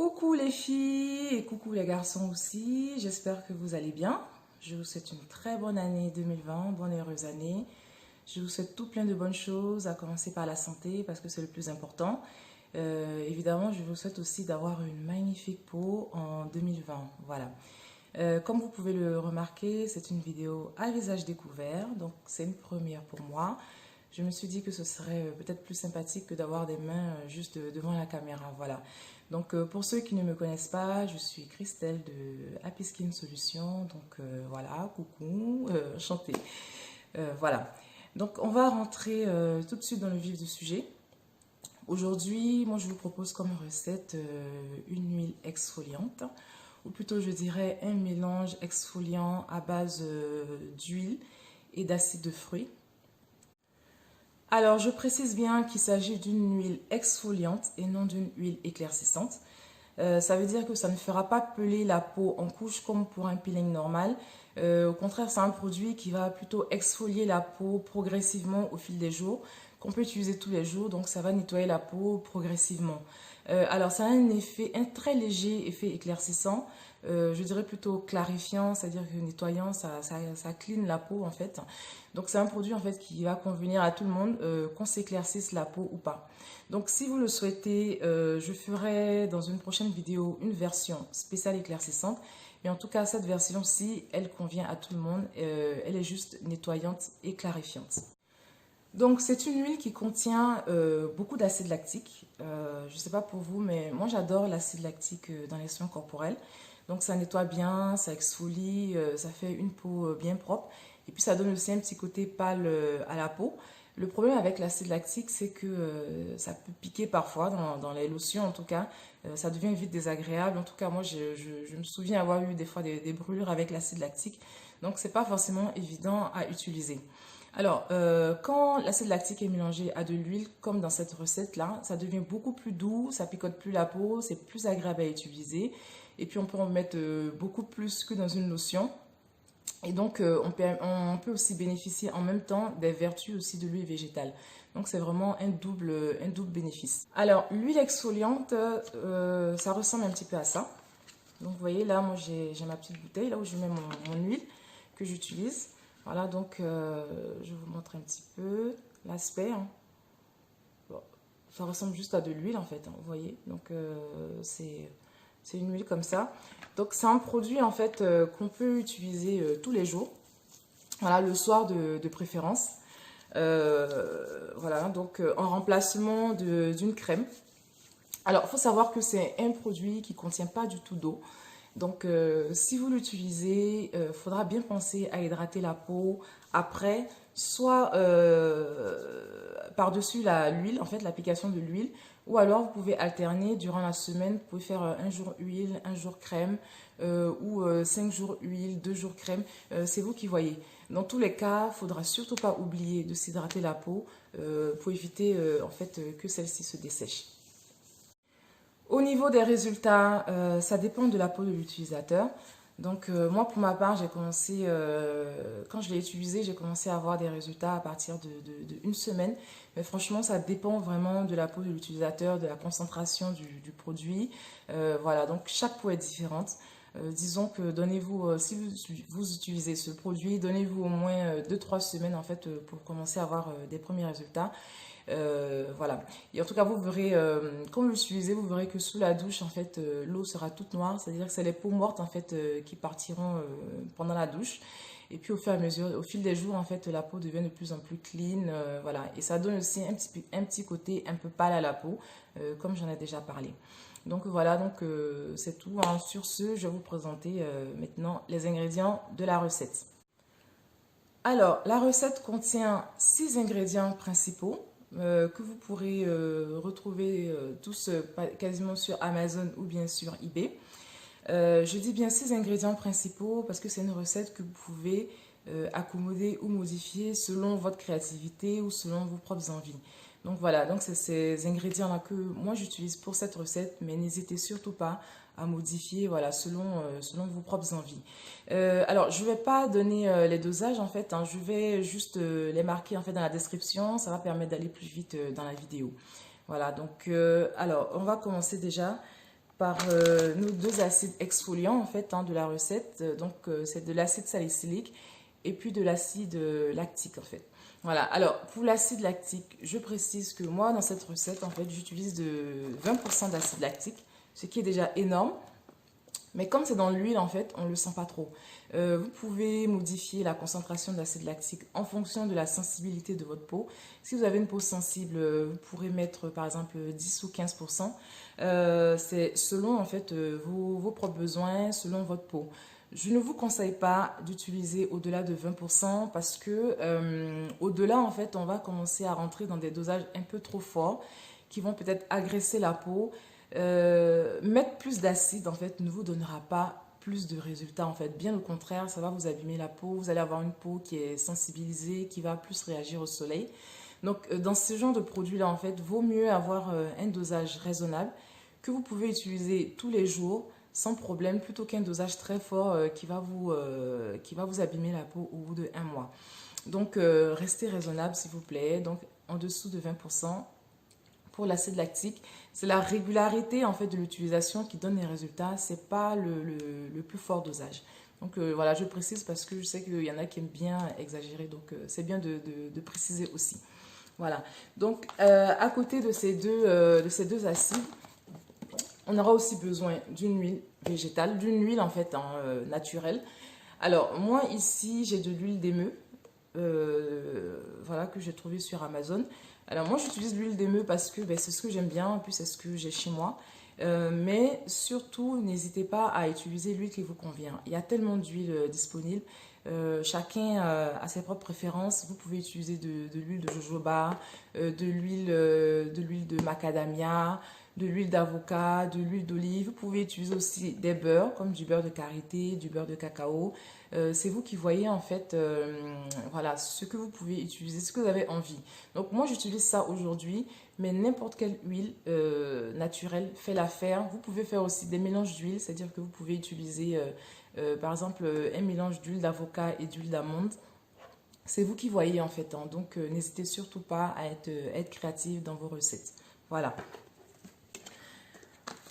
Coucou les filles et coucou les garçons aussi, j'espère que vous allez bien. Je vous souhaite une très bonne année 2020, bonne et heureuse année. Je vous souhaite tout plein de bonnes choses, à commencer par la santé parce que c'est le plus important. Évidemment, je vous souhaite aussi d'avoir une magnifique peau en 2020. Voilà. Comme vous pouvez le remarquer, c'est une vidéo à visage découvert, donc c'est une première pour moi. Je me suis dit que ce serait peut-être plus sympathique que d'avoir des mains juste devant la caméra. Voilà. Donc, pour ceux qui ne me connaissent pas, je suis Christelle de Happy Skin Solutions. Donc, voilà, coucou, enchantée. Voilà. Donc, on va rentrer tout de suite dans le vif du sujet. Aujourd'hui, moi, je vous propose comme recette une huile exfoliante, ou plutôt, je dirais, un mélange exfoliant à base d'huile et d'acide de fruits. Alors, je précise bien qu'il s'agit d'une huile exfoliante et non d'une huile éclaircissante. Ça veut dire que ça ne fera pas peler la peau en couche comme pour un peeling normal. Au contraire, c'est un produit qui va plutôt exfolier la peau progressivement au fil des jours, qu'on peut utiliser tous les jours, donc ça va nettoyer la peau progressivement. Alors, ça a un très léger effet éclaircissant, je dirais plutôt clarifiant, c'est-à-dire que nettoyant, ça clean la peau en fait. Donc, c'est un produit en fait qui va convenir à tout le monde, qu'on s'éclaircisse la peau ou pas. Donc, si vous le souhaitez, je ferai dans une prochaine vidéo une version spéciale éclaircissante. Mais en tout cas, cette version-ci, elle convient à tout le monde. Elle est juste nettoyante et clarifiante. Donc, c'est une huile qui contient beaucoup d'acide lactique. Je ne sais pas pour vous, mais moi, j'adore l'acide lactique dans les soins corporels. Donc, ça nettoie bien, ça exfolie, ça fait une peau bien propre. Et puis, ça donne aussi un petit côté pâle à la peau. Le problème avec l'acide lactique, c'est que ça peut piquer parfois, dans les lotions en tout cas. Ça devient vite désagréable. En tout cas, moi, je me souviens avoir eu des fois des brûlures avec l'acide lactique. Donc, c'est pas forcément évident à utiliser. Alors, quand l'acide lactique est mélangé à de l'huile, comme dans cette recette-là, ça devient beaucoup plus doux, ça picote plus la peau, c'est plus agréable à utiliser. Et puis, on peut en mettre beaucoup plus que dans une lotion. Et donc, on peut aussi bénéficier en même temps des vertus aussi de l'huile végétale. Donc, c'est vraiment un double bénéfice. Alors, l'huile exfoliante, ça ressemble un petit peu à ça. Donc, vous voyez, là, moi, j'ai ma petite bouteille, là où je mets mon huile que j'utilise. Voilà, donc, je vous montre un petit peu l'aspect. Hein. Bon, ça ressemble juste à de l'huile, en fait, hein, vous voyez. Donc, c'est une huile comme ça. Donc, c'est un produit, en fait, qu'on peut utiliser tous les jours. Voilà, le soir de préférence. Voilà, donc, en remplacement d'une crème. Alors, il faut savoir que c'est un produit qui ne contient pas du tout d'eau. Donc, si vous l'utilisez, il faudra bien penser à hydrater la peau après, soit par-dessus l'huile, en fait, l'application de l'huile, ou alors vous pouvez alterner durant la semaine. Vous pouvez faire un jour huile, un jour crème, ou 5 jours huile, 2 jours crème. C'est vous qui voyez. Dans tous les cas, il ne faudra surtout pas oublier de s'hydrater la peau pour éviter en fait, que celle-ci se dessèche. Au niveau des résultats, ça dépend de la peau de l'utilisateur. Donc moi pour ma part, j'ai commencé, quand je l'ai utilisé, j'ai commencé à avoir des résultats à partir d'une semaine. Mais franchement, ça dépend vraiment de la peau de l'utilisateur, de la concentration du produit. Voilà, donc chaque peau est différente. Disons que donnez-vous, si vous utilisez ce produit, donnez-vous au moins 2-3 semaines en fait pour commencer à avoir des premiers résultats. Voilà. Et en tout cas, vous verrez, quand vous l'utilisez, vous verrez que sous la douche, en fait, l'eau sera toute noire. C'est-à-dire que c'est les peaux mortes, en fait, qui partiront pendant la douche. Et puis, au fur et à mesure, au fil des jours, en fait, la peau devient de plus en plus clean. Voilà. Et ça donne aussi un petit côté un peu pâle à la peau, comme j'en ai déjà parlé. Donc voilà, donc c'est tout. Hein. Sur ce, je vais vous présenter maintenant les ingrédients de la recette. Alors, la recette contient 6 ingrédients principaux. Que vous pourrez retrouver tous quasiment sur Amazon ou bien sur eBay. Je dis bien 6 ingrédients principaux parce que c'est une recette que vous pouvez accommoder ou modifier selon votre créativité ou selon vos propres envies. Donc voilà, donc c'est ces ingrédients-là que moi j'utilise pour cette recette, mais n'hésitez surtout pas à modifier voilà, selon vos propres envies. Alors, je ne vais pas donner les dosages en fait, hein, je vais juste les marquer en fait dans la description, ça va permettre d'aller plus vite dans la vidéo. Voilà, donc alors on va commencer déjà par nos deux acides exfoliants en fait de la recette. Donc c'est de l'acide salicylique et puis de l'acide lactique en fait. Voilà, alors pour l'acide lactique, je précise que moi dans cette recette en fait j'utilise de 20% d'acide lactique, ce qui est déjà énorme. Mais comme c'est dans l'huile, en fait, on ne le sent pas trop. Vous pouvez modifier la concentration d'acide lactique en fonction de la sensibilité de votre peau. Si vous avez une peau sensible, vous pourrez mettre par exemple 10 ou 15%. C'est selon en fait vos propres besoins, selon votre peau. Je ne vous conseille pas d'utiliser au-delà de 20% parce que au-delà, en fait, on va commencer à rentrer dans des dosages un peu trop forts qui vont peut-être agresser la peau. Mettre plus d'acide en fait ne vous donnera pas plus de résultats en fait, bien au contraire, ça va vous abîmer la peau, vous allez avoir une peau qui est sensibilisée, qui va plus réagir au soleil. Donc dans ce genre de produit là en fait, vaut mieux avoir un dosage raisonnable que vous pouvez utiliser tous les jours sans problème, plutôt qu'un dosage très fort qui va vous abîmer la peau au bout de 1 mois. Donc restez raisonnable s'il vous plaît, donc en dessous de 20%. Pour l'acide lactique, c'est la régularité en fait de l'utilisation qui donne les résultats, c'est pas le plus fort dosage. Donc voilà, je précise parce que je sais qu'il y en a qui aiment bien exagérer, donc c'est bien de préciser aussi. Voilà, donc à côté de ces deux acides, on aura aussi besoin d'une huile végétale, d'une huile en fait naturelle. Alors moi ici j'ai de l'huile d'émeu, voilà, que j'ai trouvé sur Amazon. Alors moi j'utilise l'huile d'émeu parce que c'est ce que j'aime bien, et puis c'est ce que j'ai chez moi. Mais surtout n'hésitez pas à utiliser l'huile qui vous convient. Il y a tellement d'huiles disponibles. Chacun a ses propres préférences. Vous pouvez utiliser de l'huile de jojoba, de l'huile de macadamia, de l'huile d'avocat, de l'huile d'olive. Vous pouvez utiliser aussi des beurres comme du beurre de karité, du beurre de cacao. C'est vous qui voyez en fait voilà, ce que vous pouvez utiliser, ce que vous avez envie. Donc moi j'utilise ça aujourd'hui, mais n'importe quelle huile naturelle fait l'affaire. Vous pouvez faire aussi des mélanges d'huile, c'est-à-dire que vous pouvez utiliser par exemple un mélange d'huile d'avocat et d'huile d'amande. C'est vous qui voyez en fait, donc n'hésitez surtout pas à être créatif dans vos recettes. Voilà.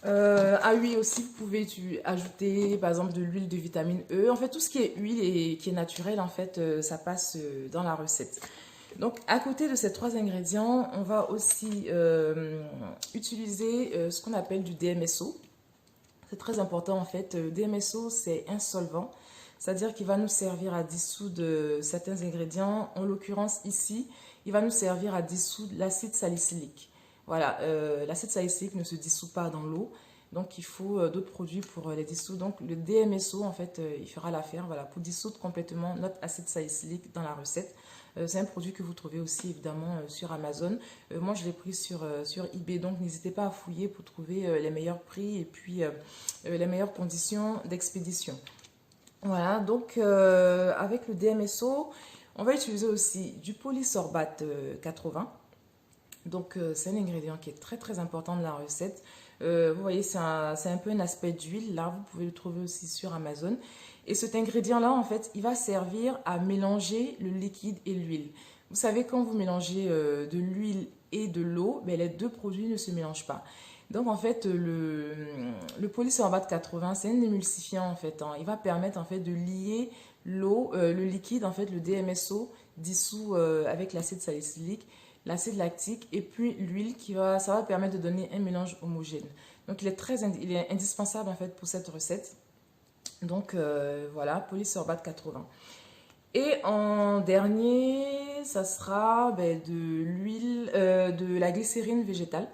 Ah oui, aussi, vous pouvez ajouter par exemple de l'huile de vitamine E. En fait, tout ce qui est huile et qui est naturel, en fait, ça passe dans la recette. Donc, à côté de ces trois ingrédients, on va aussi utiliser ce qu'on appelle du DMSO. C'est très important en fait. DMSO, c'est un solvant, c'est-à-dire qu'il va nous servir à dissoudre certains ingrédients. En l'occurrence, ici, il va nous servir à dissoudre l'acide salicylique. Voilà, l'acide salicylique ne se dissout pas dans l'eau, donc il faut d'autres produits pour les dissoudre. Donc le DMSO, en fait, il fera l'affaire, voilà, pour dissoudre complètement notre acide salicylique dans la recette. C'est un produit que vous trouvez aussi évidemment sur Amazon. Moi, je l'ai pris sur eBay, donc n'hésitez pas à fouiller pour trouver les meilleurs prix et puis les meilleures conditions d'expédition. Voilà, donc avec le DMSO, on va utiliser aussi du polysorbate 80. Donc, c'est un ingrédient qui est très très important de la recette. Vous voyez, c'est un peu un aspect d'huile. Là, vous pouvez le trouver aussi sur Amazon. Et cet ingrédient-là, en fait, il va servir à mélanger le liquide et l'huile. Vous savez, quand vous mélangez de l'huile et de l'eau, les deux produits ne se mélangent pas. Donc, en fait, le polysorbate 80, c'est un émulsifiant, en fait. Il va permettre, en fait, de lier l'eau, le liquide, en fait, le DMSO dissous avec l'acide salicylique, l'acide lactique et puis l'huile ça va permettre de donner un mélange homogène. Donc il est indispensable en fait pour cette recette. Donc voilà, polysorbate 80. Et en dernier, ça sera de l'huile, de la glycérine végétale.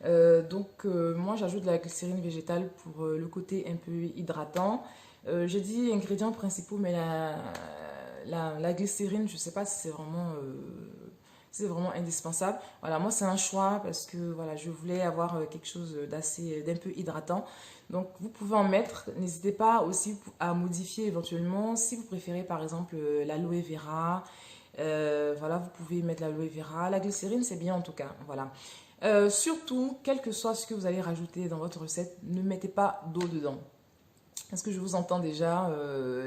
Moi j'ajoute de la glycérine végétale pour le côté un peu hydratant. J'ai dit ingrédients principaux, mais la glycérine, je ne sais pas si c'est vraiment indispensable. Voilà, moi c'est un choix parce que voilà, je voulais avoir quelque chose d'un peu hydratant. Donc vous pouvez en mettre, n'hésitez pas aussi à modifier éventuellement si vous préférez par exemple l'aloe vera. Voilà, vous pouvez mettre l'aloe vera. La glycérine c'est bien en tout cas, voilà. Surtout, quel que soit ce que vous allez rajouter dans votre recette, ne mettez pas d'eau dedans. Est-ce que je vous entends déjà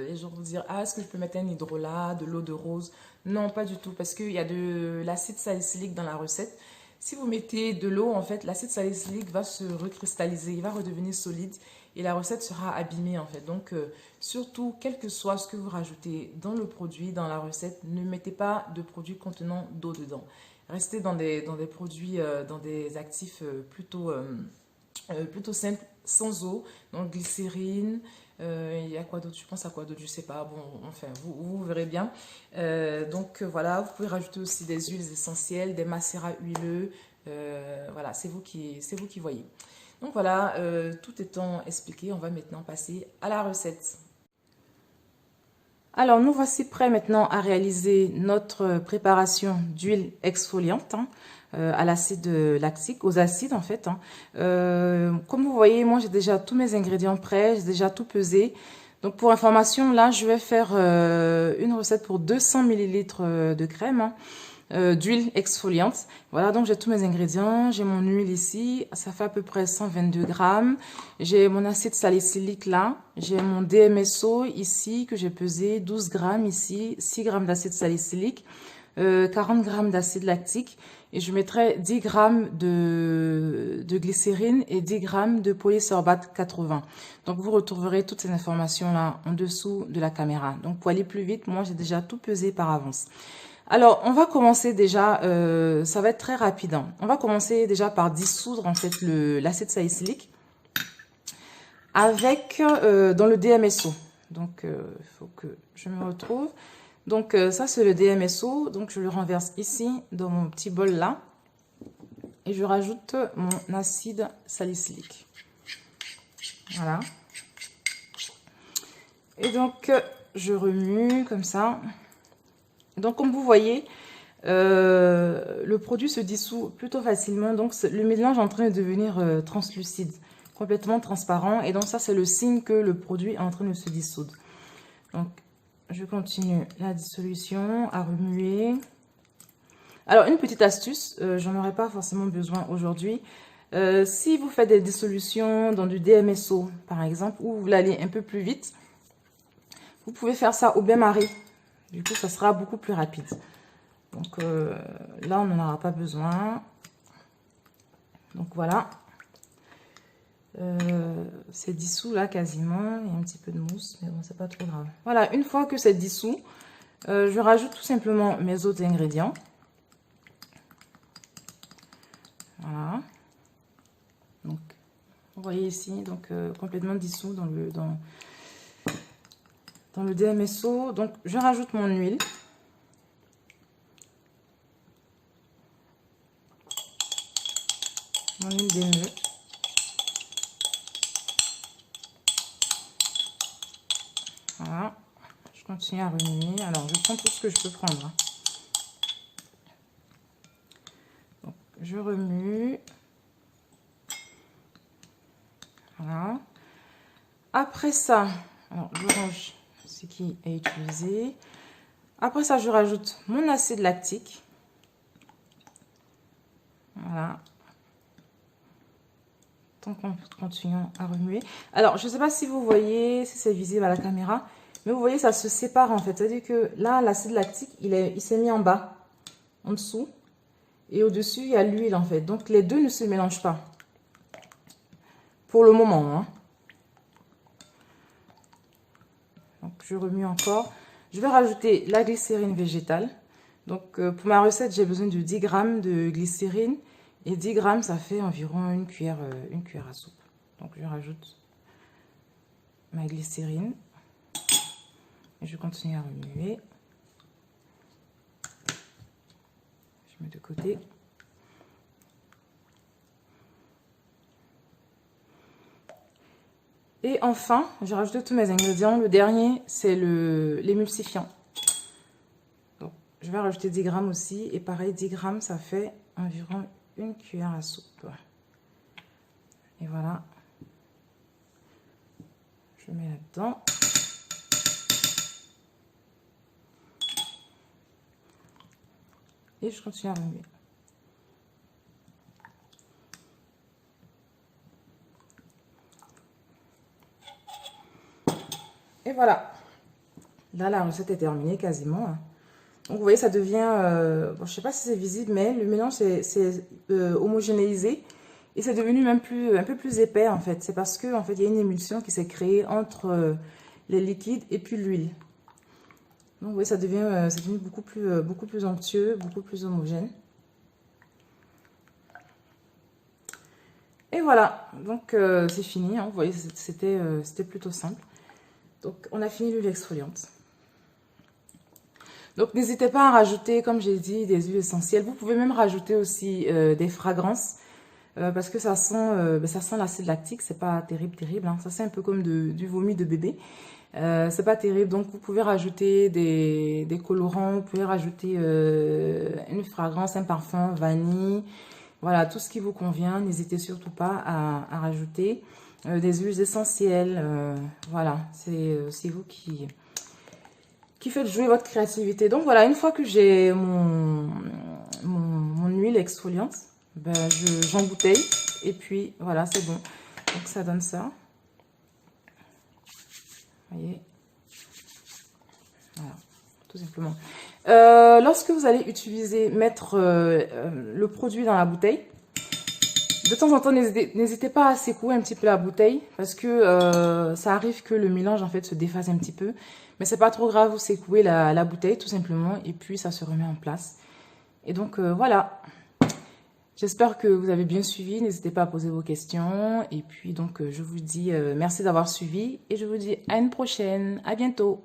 les gens vous dire ah, est-ce que je peux mettre un hydrolat, de l'eau de rose? Non, pas du tout, parce qu'il y a de l'acide salicylique dans la recette. Si vous mettez de l'eau, en fait, l'acide salicylique va se recristalliser, il va redevenir solide et la recette sera abîmée, en fait. Donc, surtout, quel que soit ce que vous rajoutez dans le produit, dans la recette, ne mettez pas de produits contenant d'eau dedans. Restez dans des produits, dans des actifs plutôt simples, sans eau. Donc, glycérine, il y a quoi d'autre? Je pense à quoi d'autre? Je sais pas. Bon, enfin, vous verrez bien. Voilà, vous pouvez rajouter aussi des huiles essentielles, des macérats huileux. Voilà, c'est vous qui voyez. Donc voilà, tout étant expliqué, on va maintenant passer à la recette. Alors, nous voici prêts maintenant à réaliser notre préparation d'huile exfoliante à l'acide lactique, aux acides en fait. Comme vous voyez, moi j'ai déjà tous mes ingrédients prêts, j'ai déjà tout pesé. Donc pour information, là je vais faire une recette pour 200 ml de crème. D'huile exfoliante. Voilà, donc j'ai tous mes ingrédients. J'ai mon huile ici, ça fait à peu près 122 grammes. J'ai mon acide salicylique là. J'ai mon DMSO ici que j'ai pesé, 12 grammes ici, 6 grammes d'acide salicylique, 40 grammes d'acide lactique. Et je mettrai 10 grammes de glycérine et 10 grammes de polysorbate 80. Donc vous retrouverez toutes ces informations là en dessous de la caméra. Donc pour aller plus vite, moi j'ai déjà tout pesé par avance. Alors, on va commencer déjà, ça va être très rapide. On va commencer déjà par dissoudre en fait l'acide salicylique avec dans le DMSO. Donc, il faut que je me retrouve. Donc, ça c'est le DMSO. Donc, je le renverse ici dans mon petit bol là. Et je rajoute mon acide salicylique. Voilà. Et donc, je remue comme ça. Donc, comme vous voyez, le produit se dissout plutôt facilement. Donc, le mélange est en train de devenir translucide, complètement transparent. Et donc, ça, c'est le signe que le produit est en train de se dissoudre. Donc, je continue la dissolution à remuer. Alors, une petite astuce, j'en aurais pas forcément besoin aujourd'hui. Si vous faites des dissolutions dans du DMSO, par exemple, ou vous voulez aller un peu plus vite, vous pouvez faire ça au bain-marie. Du coup, ça sera beaucoup plus rapide. Donc là, on n'en aura pas besoin. Donc voilà. C'est dissous là quasiment. Il y a un petit peu de mousse, mais bon, c'est pas trop grave. Voilà, une fois que c'est dissous, je rajoute tout simplement mes autres ingrédients. Voilà. Donc, vous voyez ici, donc complètement dissous dans le DMSO. Donc, je rajoute mon huile. Mon huile d'émeu. Voilà. Je continue à remuer. Alors, je prends tout ce que je peux prendre. Donc, je remue. Voilà. Après ça, alors, je range ce qui est utilisé. Après ça, je rajoute mon acide lactique. Voilà. Donc, on continue à remuer. Alors, je ne sais pas si vous voyez, si c'est visible à la caméra, mais vous voyez, ça se sépare en fait. C'est-à-dire que là, l'acide lactique, il s'est mis en bas, en dessous. Et au-dessus, il y a l'huile en fait. Donc, les deux ne se mélangent pas. Pour le moment, hein. Donc, je remue encore. Je vais rajouter la glycérine végétale. Donc, pour ma recette, j'ai besoin de 10 grammes de glycérine. Et 10 grammes, ça fait environ une cuillère à soupe. Donc, je rajoute ma glycérine. Et je continue à remuer. Je mets de côté. Et enfin, j'ai rajouté tous mes ingrédients. Le dernier, c'est l'émulsifiant. Donc, je vais rajouter 10 grammes aussi. Et pareil, 10 grammes, ça fait environ une cuillère à soupe. Et voilà. Je mets là-dedans. Et je continue à remuer. Et voilà. Là, la recette est terminée quasiment. Donc, vous voyez, ça devient, bon, je sais pas si c'est visible, mais le mélange c'est homogénéisé et c'est devenu même un peu plus épais en fait. C'est parce que en fait, il y a une émulsion qui s'est créée entre les liquides et puis l'huile. Donc, vous voyez, ça devient, c'est devenu beaucoup plus onctueux, beaucoup plus homogène. Et voilà, donc c'est fini, hein. Vous voyez, c'était plutôt simple. Donc, on a fini l'huile exfoliante. Donc, n'hésitez pas à rajouter, comme j'ai dit, des huiles essentielles. Vous pouvez même rajouter aussi des fragrances parce que ça sent l'acide lactique. C'est pas terrible, hein. Ça sent un peu comme du vomi de bébé. C'est pas terrible. Donc, vous pouvez rajouter des colorants. Vous pouvez rajouter une fragrance, un parfum, vanille. Voilà, tout ce qui vous convient. N'hésitez surtout pas à rajouter des huiles essentielles. Voilà, c'est vous qui faites jouer votre créativité. Donc voilà, une fois que j'ai mon huile exfoliante, ben, j'embouteille et puis voilà, c'est bon. Donc ça donne ça. Vous voyez, voilà, tout simplement. Lorsque vous allez mettre le produit dans la bouteille, de temps en temps, n'hésitez pas à secouer un petit peu la bouteille parce que ça arrive que le mélange en fait se défasse un petit peu. Mais c'est pas trop grave, vous secouez la bouteille tout simplement et puis ça se remet en place. Et donc voilà. J'espère que vous avez bien suivi. N'hésitez pas à poser vos questions. Et puis donc je vous dis merci d'avoir suivi et je vous dis à une prochaine. À bientôt.